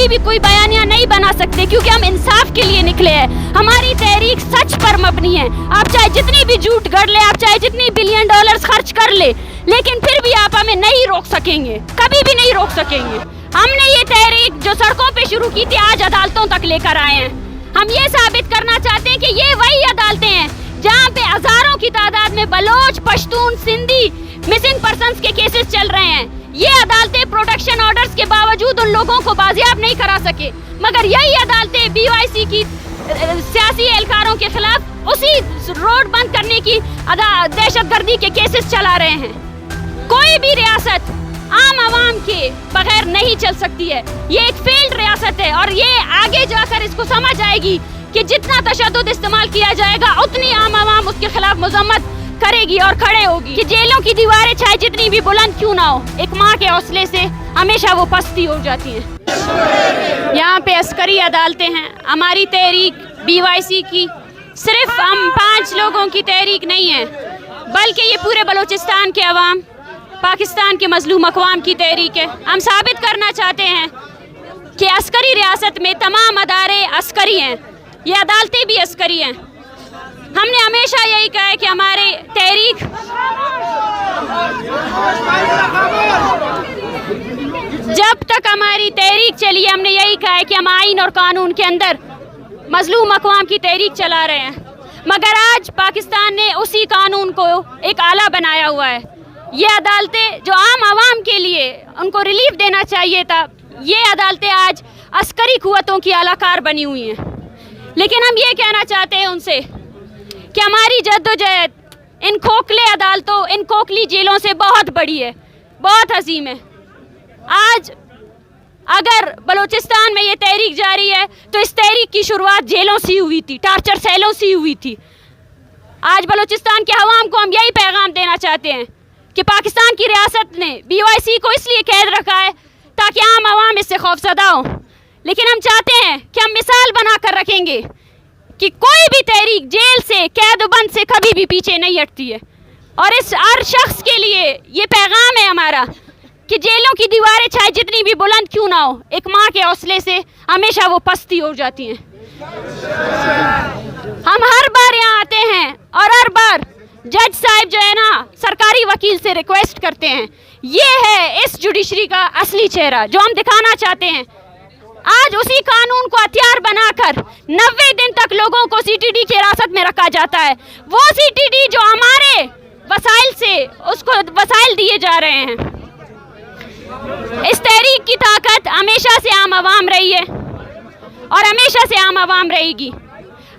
कभी भी कोई बयानिया नहीं बना सकते, क्योंकि हम इंसाफ के लिए निकले हैं। हमारी तहरीक सच पर मबनी है। आप चाहे जितनी भी झूठ गढ़ ले, आप चाहे जितनी बिलियन डॉलर्स खर्च कर ले, लेकिन फिर भी आप हमें नहीं रोक सकेंगे, कभी भी नहीं रोक सकेंगे। हमने ये तहरीक जो सड़कों पे शुरू की थी आज अदालतों तक लेकर आए हैं। हम ये साबित करना चाहते हैं कि ये वही अदालतें हैं जहाँ पे हजारों की तादाद में बलोच, पश्तून, सिंधी मिसिंग पर्सन्स के केसेस चल रहे हैं। ये अदालतें प्रोटेक्शन ऑर्डर्स के बावजूद उन लोगों को बाजियाब नहीं करा सके, मगर यही अदालतें BYC की सियासी एहलकारों के खिलाफ उसी रोड बंद करने की दहशतगर्दी के केसेस चला रहे हैं। कोई भी रियासत आम आवाम के बगैर नहीं चल सकती है। ये एक फेल्ड रियासत है और ये आगे जाकर इसको समझ आएगी कि जितना तशद्दुद इस्तेमाल किया जाएगा उतनी आम आवाम उसके खिलाफ मजम्मत करेगी और खड़े होगी। कि जेलों की दीवारें चाहे जितनी भी बुलंद क्यों ना हो, एक माँ के हौसले से हमेशा वो पस्ती हो जाती हैं। यहाँ पे अस्करी अदालतें हैं। हमारी तहरीक BYC की सिर्फ हम 5 लोगों की तहरीक नहीं है, बल्कि ये पूरे बलूचिस्तान के अवाम, पाकिस्तान के मजलूम अक़वाम की तहरीक है। हम साबित करना चाहते हैं कि अस्करी रियासत में तमाम अदारे अस्करी हैं, ये अदालतें भी अस्करी हैं। हमने हमेशा यही कहा है कि हमारे तहरीक जब तक हमारी तहरीक चली है, हमने यही कहा है कि हम आइन और कानून के अंदर मजलूम अक़वाम की तहरीक चला रहे हैं। मगर आज पाकिस्तान ने उसी कानून को एक आला बनाया हुआ है। ये अदालतें जो आम आवाम के लिए उनको रिलीफ देना चाहिए था, ये अदालतें आज अस्करी कुव्वतों की आलाकार बनी हुई हैं। लेकिन हम ये कहना चाहते हैं उनसे कि हमारी जद्दोजहद इन खोखले अदालतों, इन खोखली जेलों से बहुत बड़ी है, बहुत अजीम है। आज अगर बलूचिस्तान में ये तहरीक जारी है तो इस तहरीक की शुरुआत जेलों से हुई थी, टार्चर सेलों से हुई थी। आज बलूचिस्तान के अवाम को हम यही पैगाम देना चाहते हैं कि पाकिस्तान की रियासत ने BYC को इसलिए कैद रखा है ताकि आम आवाम इससे खौफजदा हो। लेकिन हम चाहते हैं कि हम मिसाल बना कर रखेंगे कि कोई भी तहरीक जेल से, कैद बंद से कभी भी पीछे नहीं हटती है। और इस हर शख्स के लिए ये पैगाम है हमारा कि जेलों की दीवारें चाहे जितनी भी बुलंद क्यों ना हो, एक माँ के हौसले से हमेशा वो पस्ती हो जाती हैं। हम हर बार यहाँ आते हैं और हर बार जज साहब जो है ना सरकारी वकील से रिक्वेस्ट करते हैं। ये है इस जुडिशरी का असली चेहरा जो हम दिखाना चाहते हैं। आज उसी कानून को हथियार बनाकर 90 दिन तक लोगों को CTD की हिरासत में रखा जाता है। वो CTD जो हमारे वसाइल से उसको वसाइल दिए जा रहे हैं। इस तहरीक की ताकत हमेशा से आम आवाम रही है और हमेशा से आम आवाम रहेगी।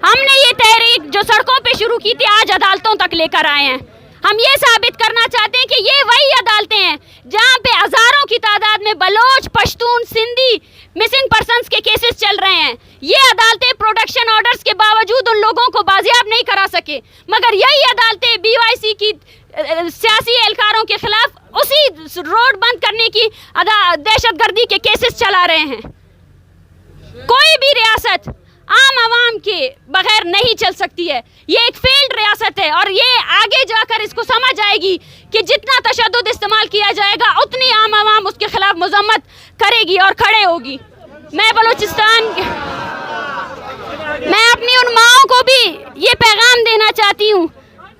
हमने ये तहरीक जो सड़कों पे शुरू की थी आज अदालतों तक लेकर आए हैं। हम ये साबित करना चाहते हैं कि ये वही अदालतें हैं जहाँ पे हजारों की तादाद में बलोच, पश्तून, सिंधी मिसिंग पर्सन्स के केसेस चल रहे हैं। ये अदालतें प्रोटेक्शन ऑर्डर्स के बावजूद उन लोगों को बाजियाब नहीं करा सके, मगर यही अदालतें BYC की सियासी एहलकारों के खिलाफ उसी रोड बंद करने की दहशतगर्दी के केसेस चला रहे हैं। कोई भी रियासत आम आवाम के बगैर नहीं चल सकती है। ये एक फेल्ड रियासत है और ये आगे जाकर इसको समझ आएगी कि जितना तशद्दुद इस्तेमाल किया जाएगा उतनी आम आवाम उसके खिलाफ मजम्मत करेगी और खड़े होगी। मैं अपनी उन माओं को भी ये पैगाम देना चाहती हूँ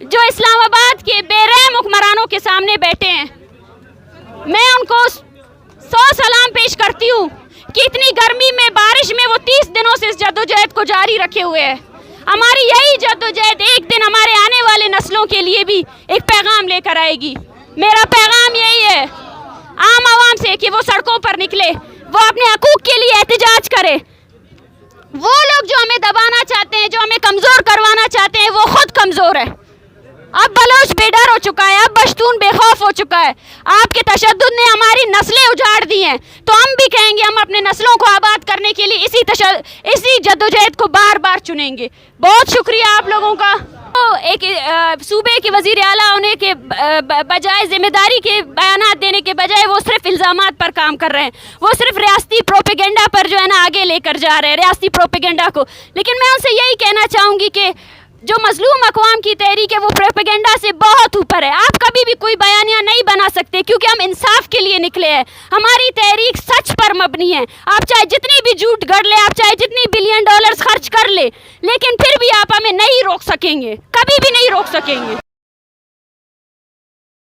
जो इस्लामाबाद के बेरहम हुक्मरानों के सामने बैठे हैं। मैं उनको 100 सलाम पेश करती हूँ कि इतनी गर्मी में, बारिश में वो 30 दिनों से इस जद्दोजहद को जारी रखे हुए हैं। हमारी यही जद्दोजहद एक दिन हमारे आने वाले नस्लों के लिए भी एक पैगाम लेकर आएगी। मेरा पैगाम यही है आम आवाम से कि वो सड़कों पर निकले, वो अपने हकूक़ के लिए एहतजाज करे। वो लोग जो हमें दबाना चाहते हैं, जो हमें कमज़ोर करवाना चाहते हैं, वो खुद कमज़ोर है। अब बलोच बेडर हो चुका है, अब पश्तून बेखौफ हो चुका है। आपके तशद्दुद ने हमारी नस्लें उजाड़ दी हैं, तो हम भी कहेंगे हम अपने नस्लों को आबाद करने के लिए इसी जद्दोजहद को बार बार चुनेंगे। बहुत शुक्रिया आप लोगों का। तो एक सूबे के वज़ीर आला होने के बजाय, जिम्मेदारी के बयानात देने के बजाय वो सिर्फ इल्ज़ामात पर काम कर रहे हैं। वो सिर्फ रियासती प्रोपेगेंडा पर जो है ना आगे लेकर जा रहे हैं, रियासती प्रोपेगेंडा को। लेकिन मैं उनसे यही कहना चाहूँगी कि जो मजलूम अक़वाम की तहरीक है वो प्रोपेगेंडा से बहुत ऊपर है। आप कभी भी कोई बयानिया नहीं बना सकते क्योंकि हम इंसाफ के लिए निकले हैं। हमारी तहरीक सच पर मबनी है। आप चाहे जितनी भी झूठ गढ़ ले, आप चाहे जितनी $1 बिलियन खर्च कर ले, लेकिन फिर भी आप हमें नहीं रोक सकेंगे, कभी भी नहीं रोक सकेंगे।